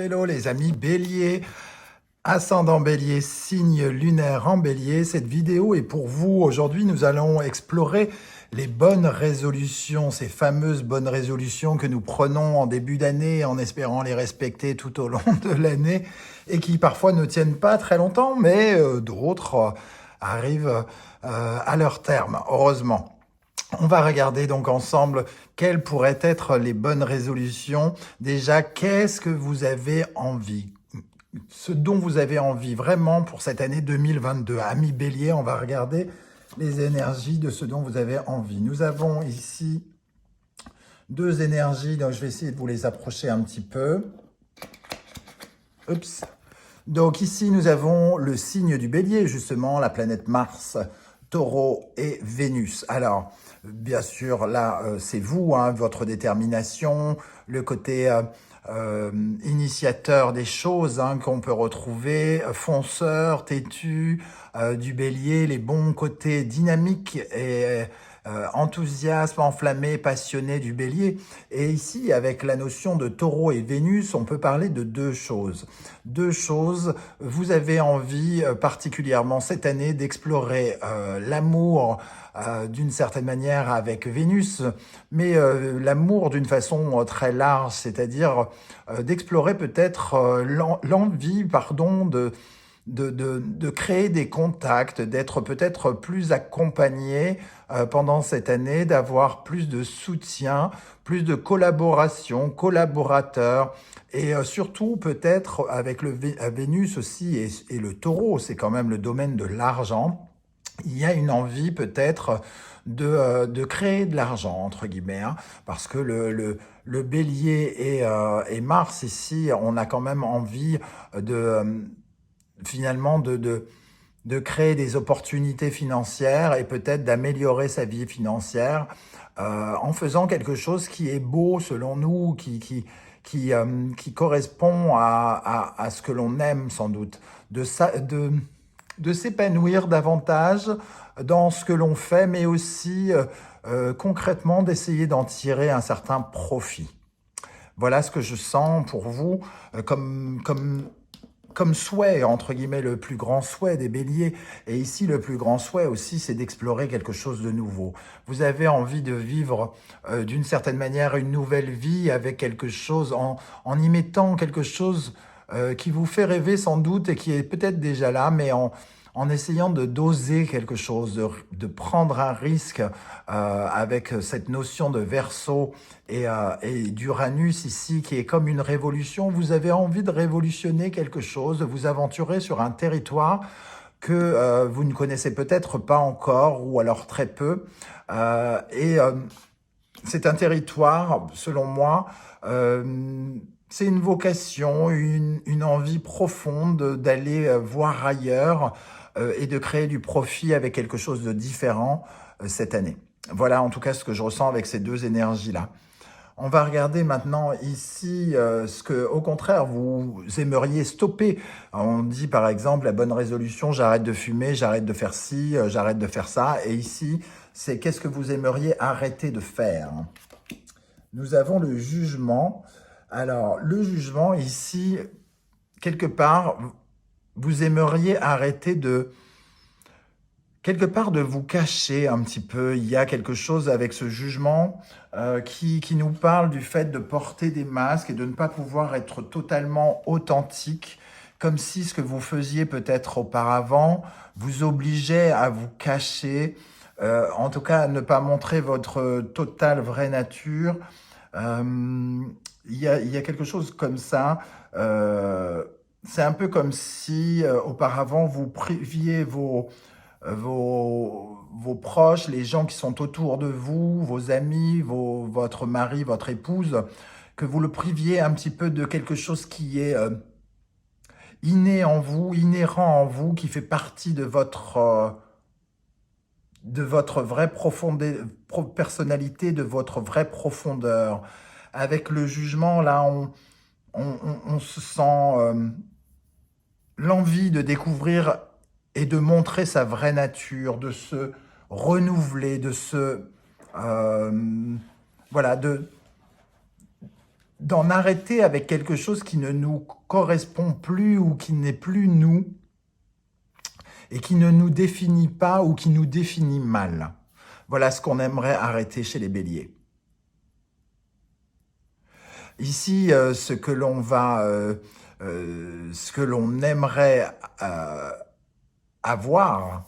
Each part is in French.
hello les amis Bélier, ascendant Bélier, signe lunaire en Bélier. Cette vidéo est pour vous. Aujourd'hui, nous allons explorer les bonnes résolutions, ces fameuses bonnes résolutions que nous prenons en début d'année en espérant les respecter tout au long de l'année et qui parfois ne tiennent pas très longtemps, mais d'autres arrivent à leur terme, heureusement. On va regarder donc ensemble quelles pourraient être les bonnes résolutions. Déjà, qu'est-ce que vous avez envie? Ce dont vous avez envie vraiment pour cette année 2022. Amis Bélier, on va regarder les énergies de ce dont vous avez envie. Nous avons ici deux énergies, donc je vais essayer de vous les approcher un petit peu. Oups. Donc ici, nous avons le signe du Bélier, justement, la planète Mars, Taureau et Vénus. Alors, bien sûr, là, c'est vous, hein, votre détermination, le côté initiateur des choses hein, qu'on peut retrouver, fonceur, têtu, du Bélier, les bons côtés dynamiques et enthousiasme, enflammé, passionné du Bélier. Et ici, avec la notion de Taureau et Vénus, on peut parler de deux choses. Deux choses, vous avez envie particulièrement cette année d'explorer l'amour d'une certaine manière avec Vénus, mais l'amour d'une façon très large, c'est-à-dire d'explorer peut-être l'envie, pardon, de créer des contacts, d'être peut-être plus accompagné pendant cette année, d'avoir plus de soutien, plus de collaboration, collaborateurs, et surtout peut-être avec le Vénus aussi et le Taureau, c'est quand même le domaine de l'argent. Il y a une envie peut-être de créer de l'argent, entre guillemets, hein, parce que le Bélier et Mars, ici, on a quand même envie de finalement de créer des opportunités financières et peut-être d'améliorer sa vie financière en faisant quelque chose qui est beau selon nous, qui correspond à ce que l'on aime sans doute, de s'épanouir davantage dans ce que l'on fait, mais aussi concrètement d'essayer d'en tirer un certain profit. Voilà ce que je sens pour vous comme souhait, entre guillemets, le plus grand souhait des béliers. Et ici, le plus grand souhait aussi, c'est d'explorer quelque chose de nouveau. Vous avez envie de vivre d'une certaine manière une nouvelle vie avec quelque chose, en y mettant quelque chose qui vous fait rêver sans doute et qui est peut-être déjà là, mais en essayant de doser quelque chose, de prendre un risque avec cette notion de Verseau et d'Uranus ici, qui est comme une révolution. Vous avez envie de révolutionner quelque chose, de vous aventurer sur un territoire que vous ne connaissez peut-être pas encore, ou alors très peu. C'est un territoire, selon moi, c'est une vocation, une envie profonde d'aller voir ailleurs et de créer du profit avec quelque chose de différent cette année. Voilà en tout cas ce que je ressens avec ces deux énergies-là. On va regarder maintenant ici ce que, au contraire, vous aimeriez stopper. On dit par exemple la bonne résolution, j'arrête de fumer, j'arrête de faire ci, j'arrête de faire ça. Et ici, c'est qu'est-ce que vous aimeriez arrêter de faire. Nous avons le jugement. Alors, le jugement ici, quelque part, vous aimeriez arrêter quelque part de vous cacher un petit peu. Il y a quelque chose avec ce jugement qui nous parle du fait de porter des masques et de ne pas pouvoir être totalement authentique, comme si ce que vous faisiez peut-être auparavant vous obligeait à vous cacher, en tout cas à ne pas montrer votre totale vraie nature. Il y a quelque chose comme ça. C'est un peu comme si auparavant vous priviez vos proches, les gens qui sont autour de vous, vos amis, votre mari, votre épouse, que vous le priviez un petit peu de quelque chose qui est inné en vous, inhérent en vous, qui fait partie de votre vraie personnalité, de votre vraie profondeur. Avec le jugement, là, on se sent l'envie de découvrir et de montrer sa vraie nature, de se renouveler, voilà, d'en arrêter avec quelque chose qui ne nous correspond plus ou qui n'est plus nous et qui ne nous définit pas ou qui nous définit mal. Voilà ce qu'on aimerait arrêter chez les béliers. Ici, ce que l'on aimerait avoir,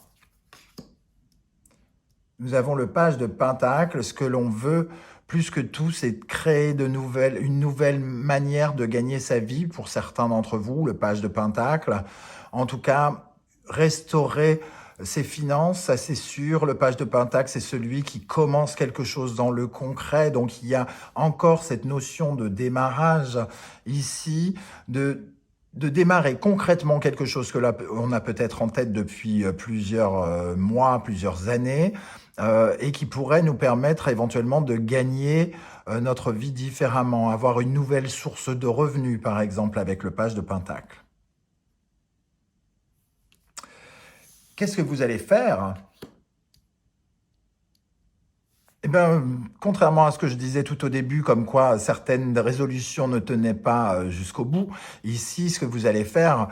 nous avons le page de Pentacle. Ce que l'on veut plus que tout, c'est de créer une nouvelle manière de gagner sa vie pour certains d'entre vous, le page de Pentacle. En tout cas, restaurer ses finances, ça c'est sûr. Le page de Pentacle, c'est celui qui commence quelque chose dans le concret. Donc il y a encore cette notion de démarrage ici, de démarrer concrètement quelque chose que là, on a peut-être en tête depuis plusieurs mois, plusieurs années, et qui pourrait nous permettre éventuellement de gagner notre vie différemment, avoir une nouvelle source de revenus, par exemple, avec le page de Pentacle. Qu'est-ce que vous allez faire? Eh bien, contrairement à ce que je disais tout au début, comme quoi certaines résolutions ne tenaient pas jusqu'au bout, ici, ce que vous allez faire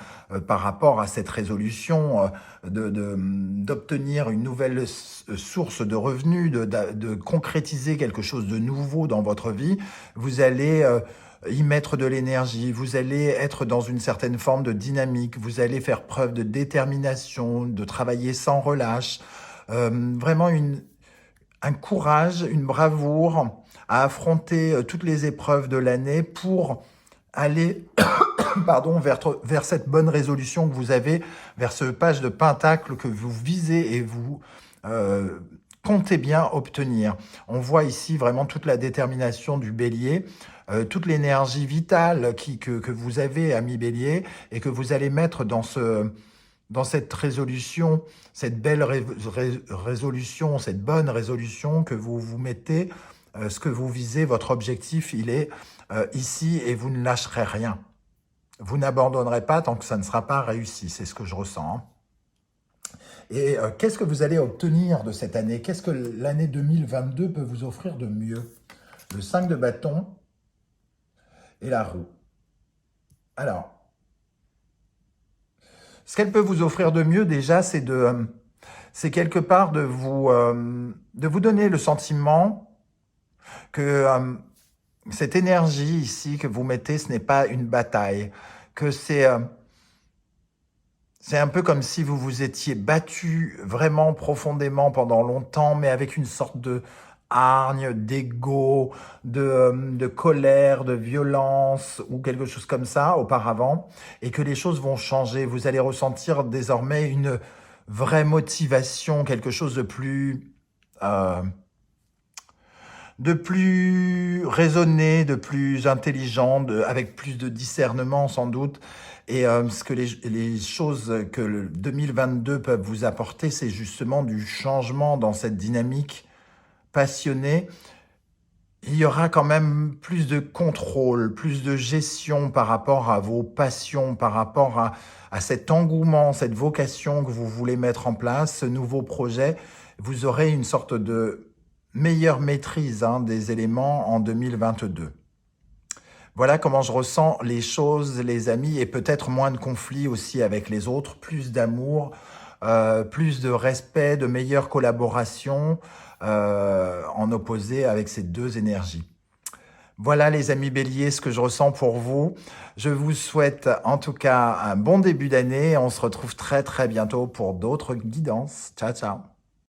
par rapport à cette résolution d'obtenir une nouvelle source de revenus, de concrétiser quelque chose de nouveau dans votre vie, vous allez y mettre de l'énergie, vous allez être dans une certaine forme de dynamique, vous allez faire preuve de détermination, de travailler sans relâche, vraiment un courage, une bravoure à affronter toutes les épreuves de l'année pour aller vers cette bonne résolution que vous avez, vers ce page de Pentacle que vous visez et vous comptez bien obtenir. On voit ici vraiment toute la détermination du bélier, toute l'énergie vitale que vous avez, ami bélier, et que vous allez mettre dans cette résolution, cette belle résolution, cette bonne résolution que vous vous mettez, ce que vous visez, votre objectif, il est ici et vous ne lâcherez rien. Vous n'abandonnerez pas tant que ça ne sera pas réussi, c'est ce que je ressens. Et qu'est-ce que vous allez obtenir de cette année? Qu'est-ce que l'année 2022 peut vous offrir de mieux? Le 5 de bâton et la roue. Alors, ce qu'elle peut vous offrir de mieux déjà, c'est quelque part de vous donner le sentiment que cette énergie ici que vous mettez, ce n'est pas une bataille, que c'est un peu comme si vous vous étiez battu vraiment profondément pendant longtemps, mais avec une sorte de hargne, d'ego, de colère, de violence ou quelque chose comme ça auparavant, et que les choses vont changer. Vous allez ressentir désormais une vraie motivation, quelque chose de plus raisonné, de plus intelligent, avec plus de discernement sans doute. Et ce que les choses que le 2022 peuvent vous apporter, c'est justement du changement dans cette dynamique passionnée. Il y aura quand même plus de contrôle, plus de gestion par rapport à vos passions, par rapport à cet engouement, cette vocation que vous voulez mettre en place, ce nouveau projet. Vous aurez une sorte de meilleure maîtrise des éléments en 2022. Voilà comment je ressens les choses, les amis, et peut-être moins de conflits aussi avec les autres, plus d'amour, plus de respect, de meilleure collaboration, en opposé avec ces deux énergies. Voilà les amis béliers, ce que je ressens pour vous. Je vous souhaite en tout cas un bon début d'année. On se retrouve très très bientôt pour d'autres guidances. Ciao, ciao.